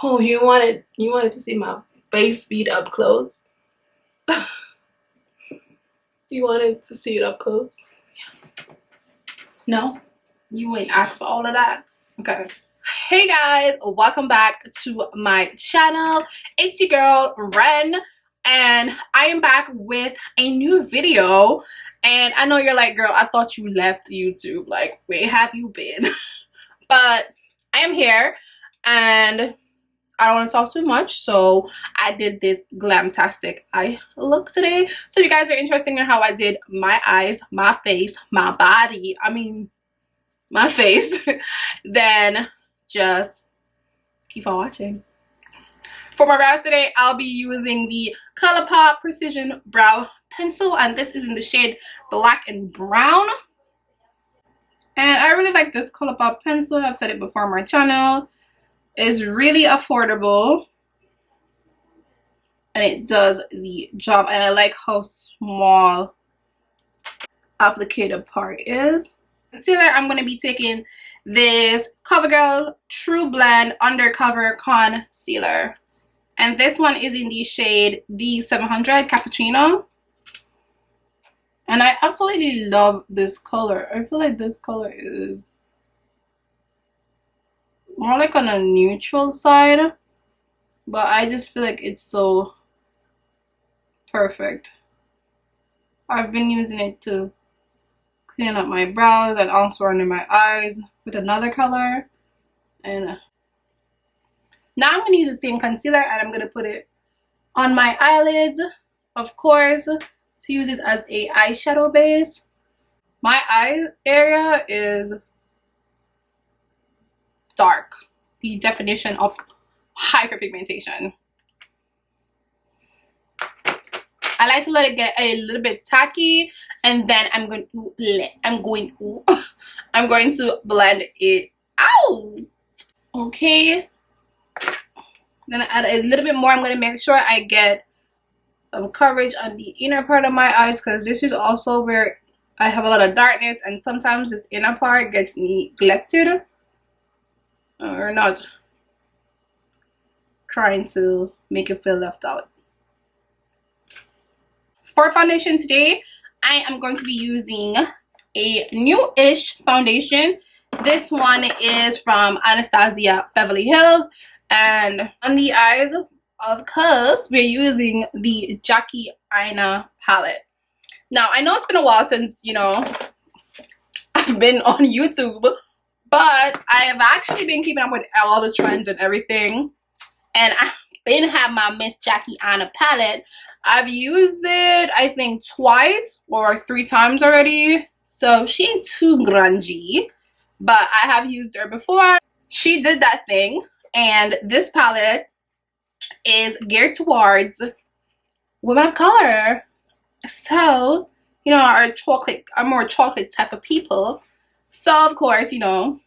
Oh, you wanted to see my face beat up close? You wanted to see it up close? No? You ain't asked for all of that? Okay. Hey guys, welcome back to my channel. It's your girl Ren, and I am back with a new video. And I know you're like, girl, I thought you left YouTube. Like, where have you been? But I am here, and I don't want to talk too much, so I did this glamtastic eye look today. So if you guys are interested in how I did my eyes, my face, my body, I mean my face, then just keep on watching. For my brows today, I'll be using the ColourPop Precision Brow Pencil, and this is in the shade Black and Brown. And I really like this ColourPop pencil. I've said it before on my channel. It's really affordable, and it does the job, and I like how small applicator part is. Concealer, I'm going to be taking this CoverGirl True Blend Undercover Concealer, and this one is in the shade D700 Cappuccino, and I absolutely love this color. I feel like this color is more like on a neutral side, but I just feel like it's so perfect. I've been using it to clean up my brows and also under my eyes with another color. And now I'm going to use the same concealer, and I'm going to put it on my eyelids, of course, to use it as a eyeshadow base. My eye area is dark, the definition of hyperpigmentation. I like to let it get a little bit tacky, and then I'm going to blend it out. Okay, I'm gonna add a little bit more. I'm gonna make sure I get some coverage on the inner part of my eyes, because this is also where I have a lot of darkness, and sometimes this inner part gets neglected or not, trying to make it feel left out. For foundation today, I am going to be using a new-ish foundation. This one is from Anastasia Beverly Hills, and on the eyes, of course, we're using the Jackie Aina palette. Now, I know it's been a while since, you know, I've been on YouTube, but I have actually been keeping up with all the trends and everything, and I've been have my Miss Jackie Aina palette. I've used it, I think, twice or 3 times already, so she ain't too grungy, but I have used her before. She did that thing, and this palette is geared towards women of color, so, you know, are more chocolate type of people. So of course, you know,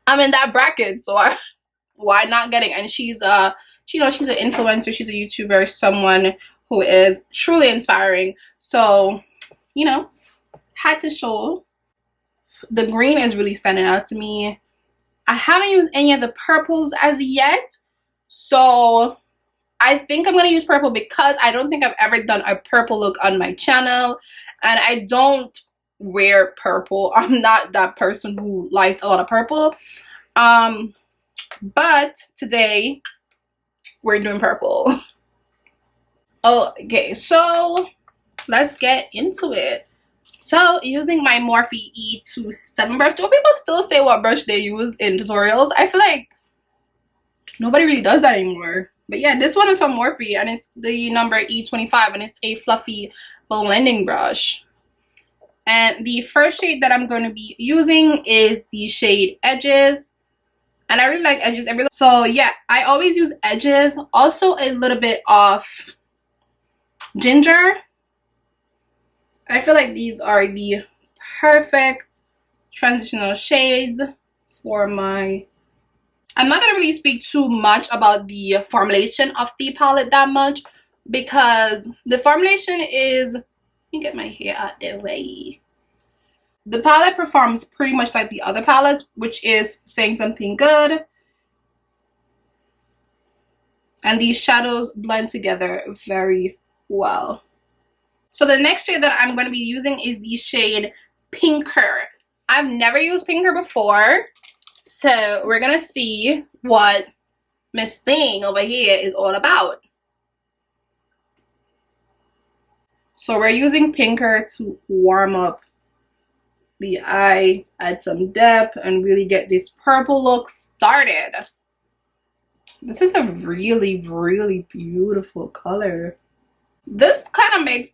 I'm in that bracket, so why not get it? And she's you know, she's an influencer, she's a YouTuber, someone who is truly inspiring. So, you know, had to show. The green is really standing out to me. I haven't used any of the purples as yet, so I think I'm gonna use purple because I don't think I've ever done a purple look on my channel, and I don't wear purple. I'm not that person who likes a lot of purple. But today we're doing purple. Okay, so let's get into it. So using my Morphe E27 brush. Do people still say what brush they use in tutorials? I feel like nobody really does that anymore. But yeah, this one is from Morphe, and it's the number E25, and it's a fluffy blending brush. And the first shade that I'm going to be using is the shade Edges. And I really like Edges. So yeah, I always use Edges. Also a little bit of Ginger. I feel like these are the perfect transitional shades for my... I'm not going to really speak too much about the formulation of the palette that much, because the formulation is... Let me get my hair out the way. The palette performs pretty much like the other palettes, which is saying something good. and these shadows blend together very well. So the next shade that I'm going to be using is the shade Pinker. I've never used Pinker before, so we're going to see what Miss Thing over here is all about. So we're using Pinker to warm up the eye, add some depth, and really get this purple look started. This is a really, really beautiful color. This kind of makes,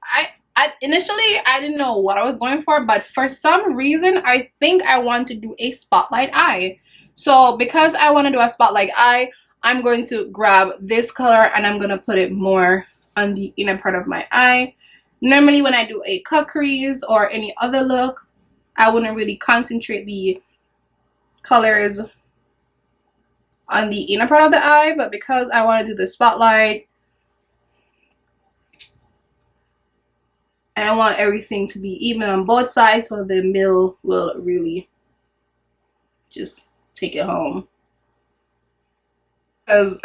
initially I didn't know what I was going for, but for some reason I think I want to do a spotlight eye. So because I want to do a spotlight eye, I'm going to grab this color and I'm going to put it more on the inner part of my eye. Normally when I do a cut crease or any other look, I wouldn't really concentrate the colors on the inner part of the eye, but because I want to do the spotlight and I want everything to be even on both sides, so the mill will really just take it home. Because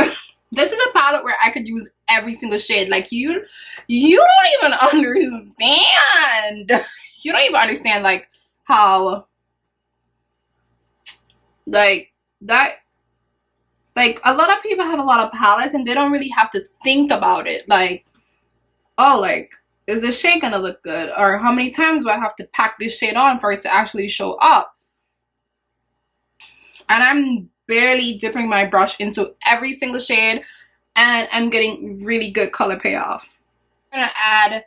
this is a palette where I could use every single shade. Like you don't even understand. You don't even understand like how like that. Like a lot of people have a lot of palettes and they don't really have to think about it. Like, oh, like, is this shade gonna look good? Or how many times do I have to pack this shade on for it to actually show up? And I'm barely dipping my brush into every single shade and I'm getting really good color payoff. I'm gonna add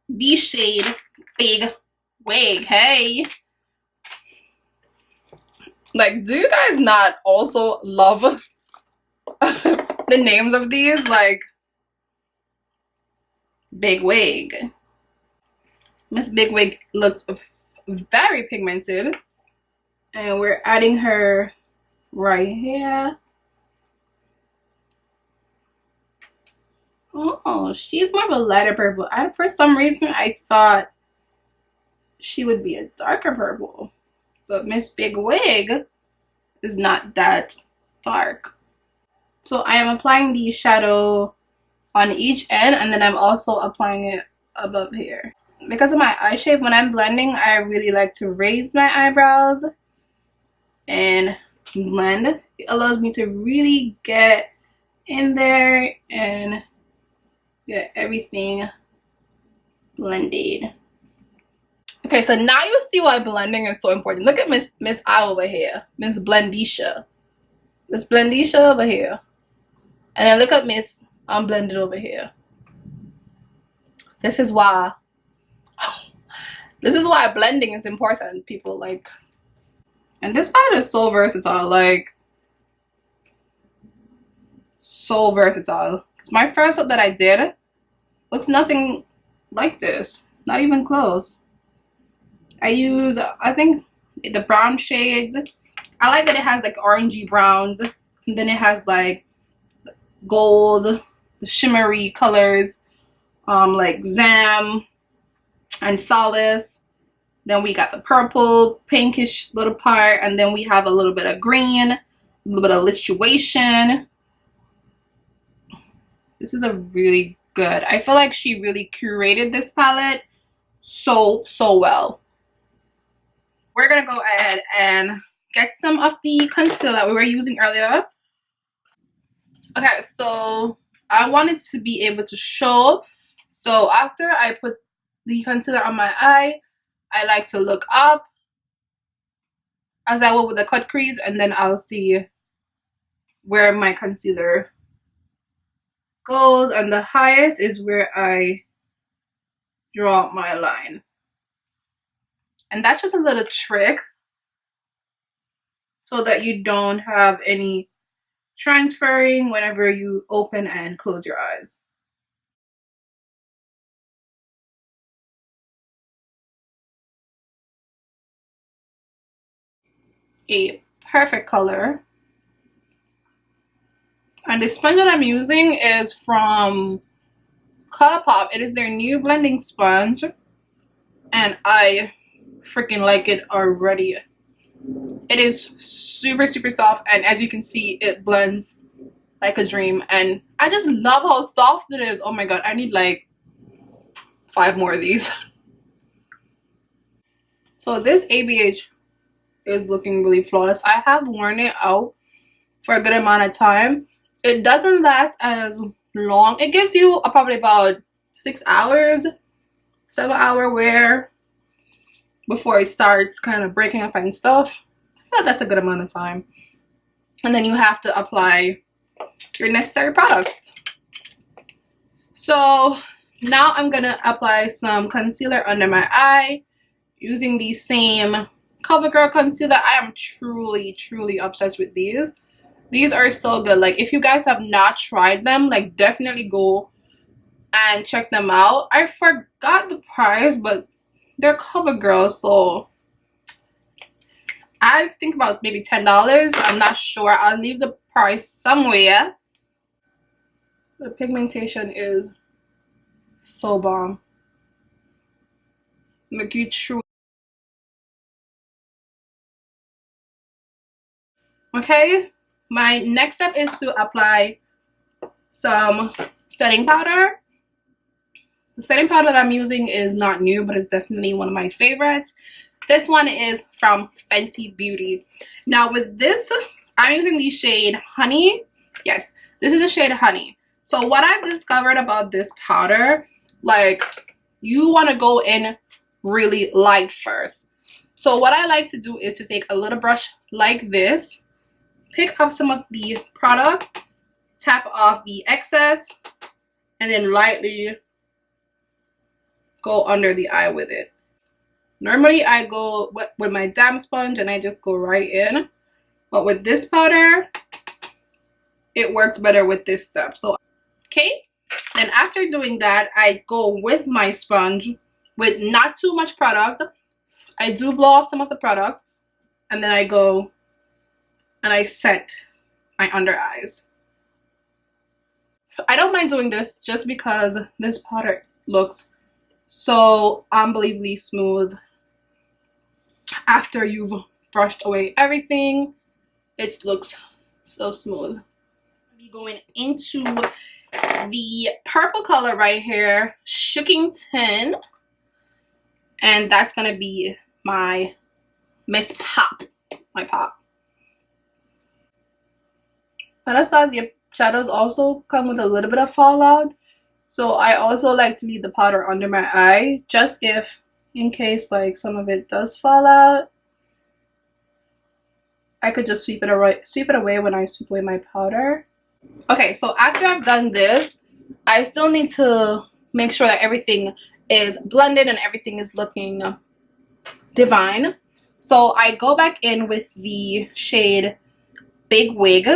the shade Big Wig. Hey! Like, do you guys not also love the names of these? Like, Big Wig. Miss Big Wig looks very pigmented. And we're adding her right here. Oh, she's more of a lighter purple. For some reason, I thought she would be a darker purple. But Miss Big Wig is not that dark. So I am applying the shadow on each end and then I'm also applying it above here. Because of my eye shape, when I'm blending, I really like to raise my eyebrows and blend. It allows me to really get in there and get everything blended. Okay, so now you see why blending is so important. Look at Miss I over here, Miss Blendisha over here, and then look at Miss Unblended over here. This is why blending is important, people. Like, and this palette is so versatile, like so versatile. Because my first look that I did looks nothing like this, not even close. I use, I think, the brown shades. I like that it has like orangey browns, and then it has like gold, the shimmery colors, like Zam and Solace. Then we got the purple, pinkish little part, and then we have a little bit of green, a little bit of lituation. This is a really good. I feel like she really curated this palette so well. We're gonna go ahead and get some of the concealer that we were using earlier. Okay, so I wanted to be able to show. So after I put the concealer on my eye, I like to look up as I will with the cut crease, and then I'll see where my concealer goes, and the highest is where I draw my line. And that's just a little trick so that you don't have any transferring whenever you open and close your eyes. A perfect color. And the sponge that I'm using is from ColourPop. It is their new blending sponge, and I freaking like it already. It is super soft, and as you can see, it blends like a dream, and I just love how soft it is. Oh my god, I need like 5 more of these. So this ABH is looking really flawless. I have worn it out for a good amount of time. It doesn't last as long. It gives you probably about 6 hours, 7-hour wear before it starts kind of breaking up and stuff. Yeah, that's a good amount of time. And then you have to apply your necessary products. So now I'm gonna apply some concealer under my eye using the same CoverGirl concealer. I am truly obsessed with these. These are so good. Like, if you guys have not tried them, like, definitely go and check them out. I forgot the price, but they're CoverGirl, so I think about maybe $10. I'm not sure. I'll leave the price somewhere. The pigmentation is so bomb. Like, you truly. Okay, my next step is to apply some setting powder. The setting powder that I'm using is not new, but it's definitely one of my favorites. This one is from Fenty Beauty. Now with this, I'm using the shade Honey. Yes, this is the shade Honey. So what I've discovered about this powder, like, you want to go in really light first. So what I like to do is to take a little brush like this, pick up some of the product, tap off the excess, and then lightly go under the eye with it. Normally I go with my damp sponge and I just go right in, but with this powder it works better with this step. So okay, then after doing that, I go with my sponge with not too much product. I do blow off some of the product, and then I go and I set my under eyes. I don't mind doing this just because this powder looks so unbelievably smooth after you've brushed away everything. It looks so smooth. I'll be going into the purple color right here, Shookington, and that's gonna be my Miss Pop, my pop. Anastasia shadows also come with a little bit of fallout, so I also like to leave the powder under my eye, just if in case like some of it does fall out, I could just sweep it away when I sweep away my powder. Okay, so after I've done this, I still need to make sure that everything is blended and everything is looking divine. So I go back in with the shade Big Wig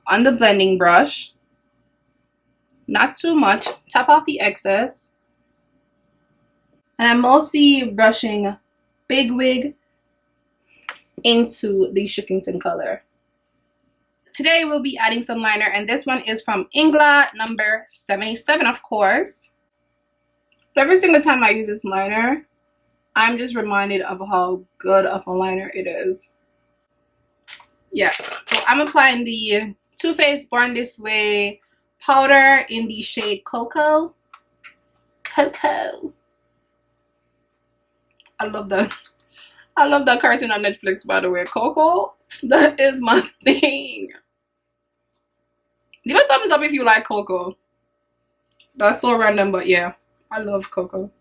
on the blending brush. Not too much. Tap off the excess. And I'm mostly brushing Big Wig into the Shookington color. Today we'll be adding some liner, and this one is from Ingla number 77, of course. Every single time I use this liner, I'm just reminded of how good of a liner it is. Yeah, so I'm applying the Too Faced Born This Way powder in the shade Cocoa. Cocoa. I love that cartoon on Netflix, by the way. Coco, that is my thing. Leave a thumbs up if you like Coco. That's so random, but yeah, I love Coco.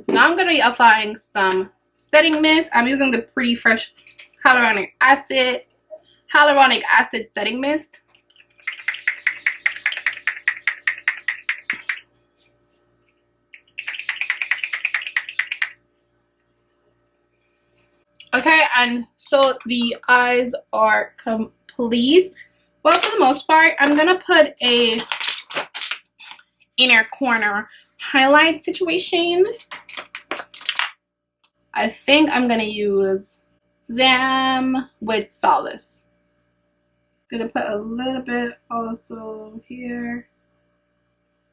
Now I'm gonna be applying some setting mist. I'm using the Pretty Fresh hyaluronic acid setting mist. Okay, and so the eyes are complete. Well, for the most part, I'm gonna put a inner corner highlight situation. I think I'm gonna use Zam with Solace. Gonna put a little bit also here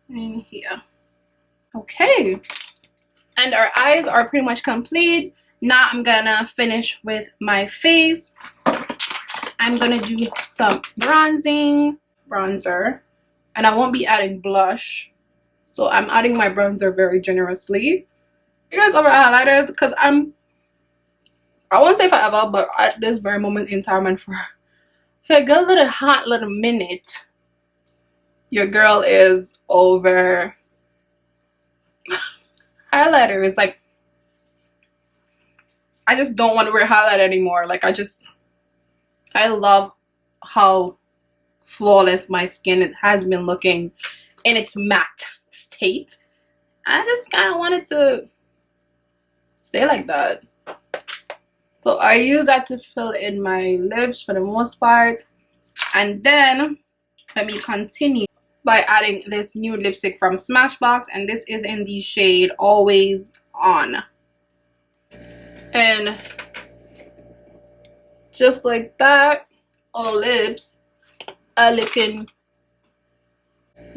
and here. Okay, and our eyes are pretty much complete. Now I'm gonna finish with my face. I'm gonna do some bronzer, and I won't be adding blush, so I'm adding my bronzer very generously. You guys over highlighters, because I won't say forever, but at this very moment in time and for a good little hot little minute, your girl is over highlighters. Like, I just don't want to wear highlight anymore. Like, I love how flawless my skin has been looking in its matte state. I just kind of wanted to stay like that. So I use that to fill in my lips for the most part. And then let me continue by adding this new lipstick from Smashbox, and this is in the shade Always On. And just like that, our lips are looking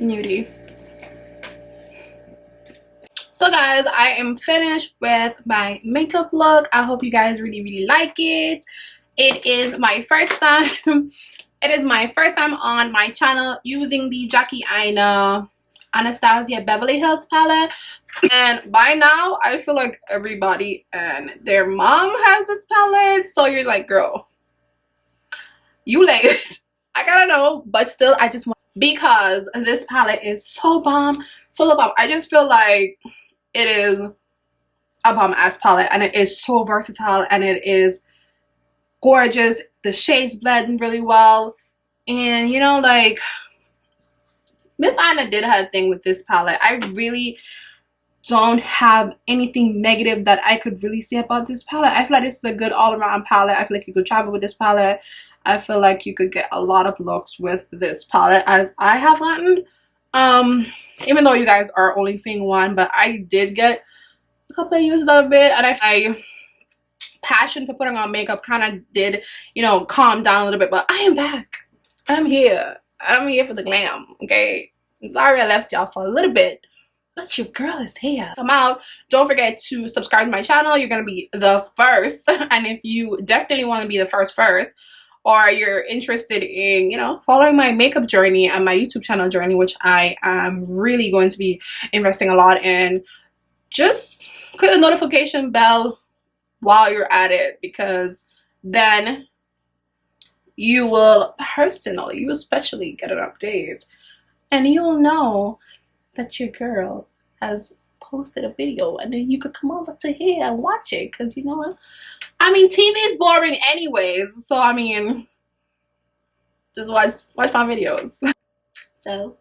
nudie. So guys, I am finished with my makeup look. I hope you guys really like it. It is my first time on my channel using the Jackie Aina Anastasia Beverly Hills palette. And by now, I feel like everybody and their mom has this palette. So you're like, girl, you late. I gotta know, but still, I just want, because this palette is so bomb, so bomb. I just feel like it is a bomb ass palette, and it is so versatile, and it is gorgeous. The shades blend really well, and you know, like, Miss Aina did her thing with this palette. I really don't have anything negative that I could really say about this palette. I feel like this is a good all-around palette. I feel like you could travel with this palette. I feel like you could get a lot of looks with this palette, as I have gotten. Even though you guys are only seeing one, but I did get a couple of uses out of it, and my passion for putting on makeup kind of did, you know, calm down a little bit. But I am back. I'm here for the glam. Okay, sorry I left y'all for a little bit, but your girl is here. Come out. Don't forget to subscribe to my channel. You're gonna be the first. And if you definitely want to be the first, or you're interested in, you know, following my makeup journey and my YouTube channel journey, which I am really going to be investing a lot in, just click the notification bell while you're at it, because then you will personally, you especially, get an update, and you'll know that your girl has posted a video, and then you could come over to here and watch it, because you know what, I mean, TV is boring anyways, so I mean, just watch my videos. So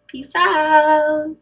peace out.